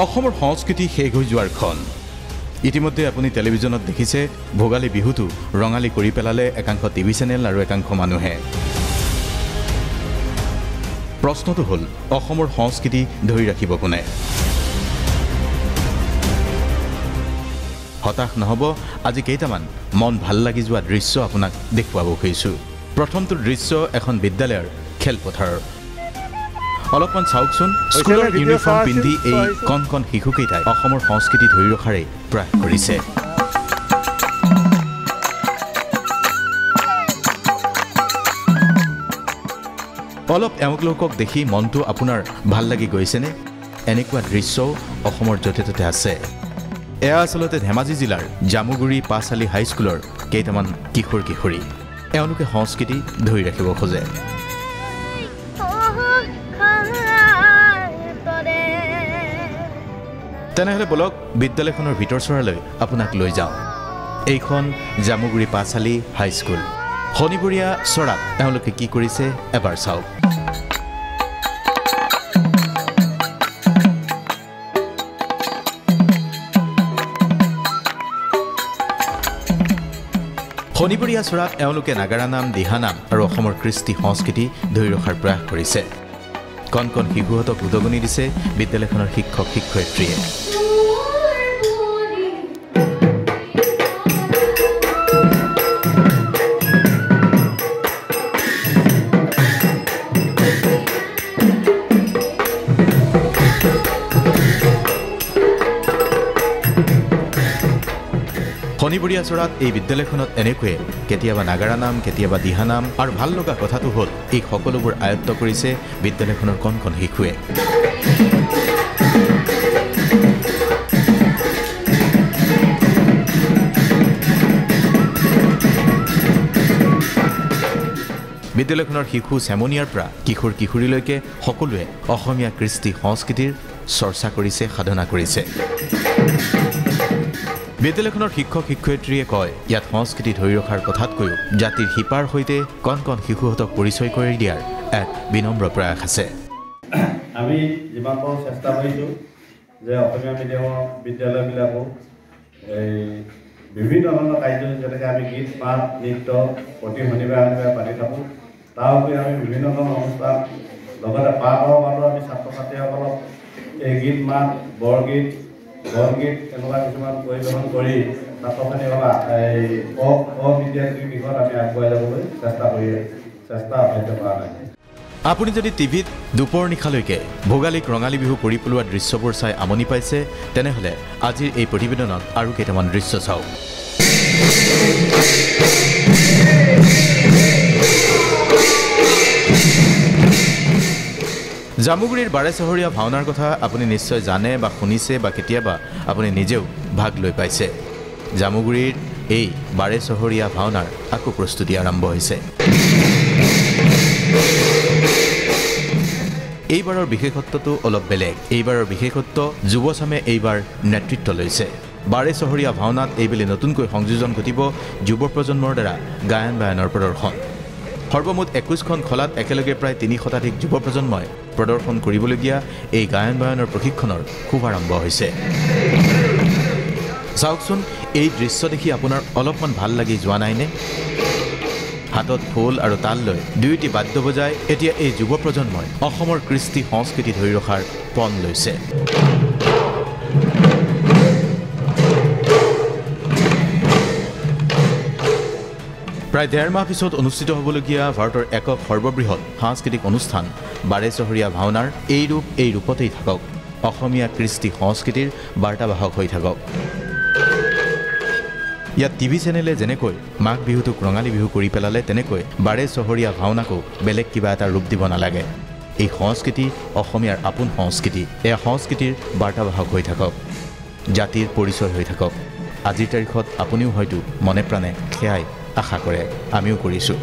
অসমৰ সংস্কৃতি শেষ হৈ যোৱাৰ খন ইতিমধ্যে আপুনি টেলিভিছনত দেখিছে ভোগালী বিহুটো ৰঙালী কৰি পেলালে একাংশ টিভি চেনেল আৰু একাংশ মানুহে প্ৰশ্নটো হ'ল অসমৰ সংস্কৃতি ধৰি ৰাখিব কোনে হতাশ নহব আজি কেইটামান মন ভাল লাগি যোৱা দৃশ্য আপোনাক দেখুৱাব খুজিছো প্ৰথমটো দৃশ্য এখন বিদ্যালয়ৰ খেলপথাৰৰ অলপমান চাওকচোন স্কুলৰ ইউনিফৰ্ম পিন্ধি এই কণ শিশুকেইটাই অসমৰ সংস্কৃতি ধৰি ৰখাৰে প্ৰয়াস কৰিছে অলপ এওঁলোকক দেখি মনটো আপোনাৰ ভাল লাগি গৈছেনে এনেকুৱা দৃশ্যও অসমৰ য'তে ত'তে আছে এয়া আচলতে ধেমাজি জিলাৰ জামুগুৰি পাছালি হাইস্কুলৰ কেইটামান কিশোৰ কিশোৰী এওঁলোকে সংস্কৃতি ধৰি ৰাখিব খোজে তেনেহলে বলক বিদ্যালয়খনৰ ভিতৰ চৰালৈ আপোনাক লৈ যাওঁ এইখন জামুগুৰি পাছালি হাইস্কুল শনিবৰীয়া চৰাত এওঁলোকে কি কৰিছে এবাৰ চাওক শনিবৰীয়া চৰাত এওঁলোকে নাগাৰা নাম দিহা নাম আৰু অসমৰ কৃষ্টি সংস্কৃতি ধৰি ৰখাৰ প্ৰয়াস কৰিছে কণ শিশুহঁতক উদগনি দিছে বিদ্যালয়খনৰ শিক্ষক শিক্ষয়িত্ৰীয়ে শনিবৰীয়া চৰাত এই বিদ্যালয়খনত এনেকৈয়ে কেতিয়াবা নাগাৰা নাম কেতিয়াবা দিহা নাম আৰু ভাল লগা কথাটো হ'ল এই সকলোবোৰ আয়ত্ত কৰিছে বিদ্যালয়খনৰ কণ শিশুৱে বিদ্যালয়খনৰ শিশু চেমনিয়াৰ পৰা কিশোৰ কিশোৰীলৈকে সকলোৱে অসমীয়া কৃষ্টি সংস্কৃতিৰ চৰ্চা কৰিছে সাধনা কৰিছে বিদ্যালয়খনৰ শিক্ষক শিক্ষয়িত্ৰীয়ে কয় ইয়াত সংস্কৃতি ধৰি ৰখাৰ কথাতকৈও জাতিৰ শিপাৰ সৈতে কণ শিশুহঁতক পৰিচয় কৰি দিয়াৰ এক বিনম্ৰ প্ৰয়াস আছে আমি যিমান পাৰোঁ চেষ্টা কৰিছোঁ যে অসমীয়া মিডিয়ামৰ বিদ্যালয়বিলাকো এই বিভিন্ন ধৰণৰ কাৰ্যসূচী যেনেকৈ আমি গীত মাত নৃত্য প্ৰতি শনিবাৰে পাতি থাকোঁ তাৰ উপৰি আমি বিভিন্ন ধৰণৰ অনুষ্ঠান লগতে পাঠৰ মাজত আমি ছাত্ৰ ছাত্ৰীসকলক এই গীত মাত বৰগীত বৰগীত এনেকুৱা কিছুমান পৰিৱেশন কৰি ছাত্ৰ ছাত্ৰীসকলক এই অবিদ্যাৰ্থীৰ দিশত আমি আগুৱাই যাবলৈ চেষ্টা অব্যাহত কৰা নাই আপুনি যদি টিভিত দুপৰ নিশালৈকে ভোগালীক ৰঙালী বিহু কৰি পেলোৱা দৃশ্যবোৰ চাই আমনি পাইছে তেনেহ'লে আজিৰ এই প্ৰতিবেদনত আৰু কেইটামান দৃশ্য চাওক জামুগুৰিৰ বাৰে চহৰীয়া ভাওনাৰ কথা আপুনি নিশ্চয় জানে বা শুনিছে বা কেতিয়াবা আপুনি নিজেও ভাগ লৈ পাইছে জামুগুৰিৰ এই বাৰে চহৰীয়া ভাওনাৰ আকৌ প্ৰস্তুতি আৰম্ভ হৈছে এইবাৰৰ বিশেষত্বটো অলপ বেলেগ এইবাৰৰ বিশেষত্ব যুৱচামে এইবাৰ নেতৃত্ব লৈছে বাৰে চহৰীয়া ভাওনাত এইবেলি নতুনকৈ সংযোজন ঘটিব যুৱ প্ৰজন্মৰ দ্বাৰা গায়ন বায়নৰ প্ৰদৰ্শন সৰ্বমুঠ 21খন খলাত একেলগে প্ৰায় 300 শতাধিক যুৱ প্ৰজন্মই প্ৰদৰ্শন কৰিবলগীয়া এই গায়ন বায়নৰ প্ৰশিক্ষণৰ শুভাৰম্ভ হৈছে চাওকচোন এই দৃশ্য দেখি আপোনাৰ অলপমান ভাল লাগি যোৱা নাইনে হাতত খোল আৰু তাল লৈ দুয়োটি বাদ্য বজাই এতিয়া এই যুৱ প্ৰজন্মই অসমৰ কৃষ্টি সংস্কৃতি ধৰি ৰখাৰ পণ লৈছে প্ৰায় 1.5 মাহ পিছত অনুষ্ঠিত হ'বলগীয়া ভাৰতৰ একক সৰ্ববৃহৎ সাংস্কৃতিক অনুষ্ঠান বাৰে চহৰীয়া ভাওনাৰ এই ৰূপতেই থাকক অসমীয়া কৃষ্টি সংস্কৃতিৰ বাৰ্তাবাহক হৈ থাকক ইয়াত টিভি চেনেলে যেনেকৈ মাঘ বিহুটোক ৰঙালী বিহু কৰি পেলালে তেনেকৈ বাৰে চহৰীয়া ভাওনাকো বেলেগ কিবা এটা ৰূপ দিব নালাগে এই সংস্কৃতি অসমীয়াৰ আপোন সংস্কৃতি এয়া সংস্কৃতিৰ বাৰ্তাবাহক হৈ থাকক জাতিৰ পৰিচয় হৈ থাকক আজিৰ তাৰিখত আপুনিও হয়তো মনে প্ৰাণে সেয়াই আশা কৰে আমিও কৰিছোঁ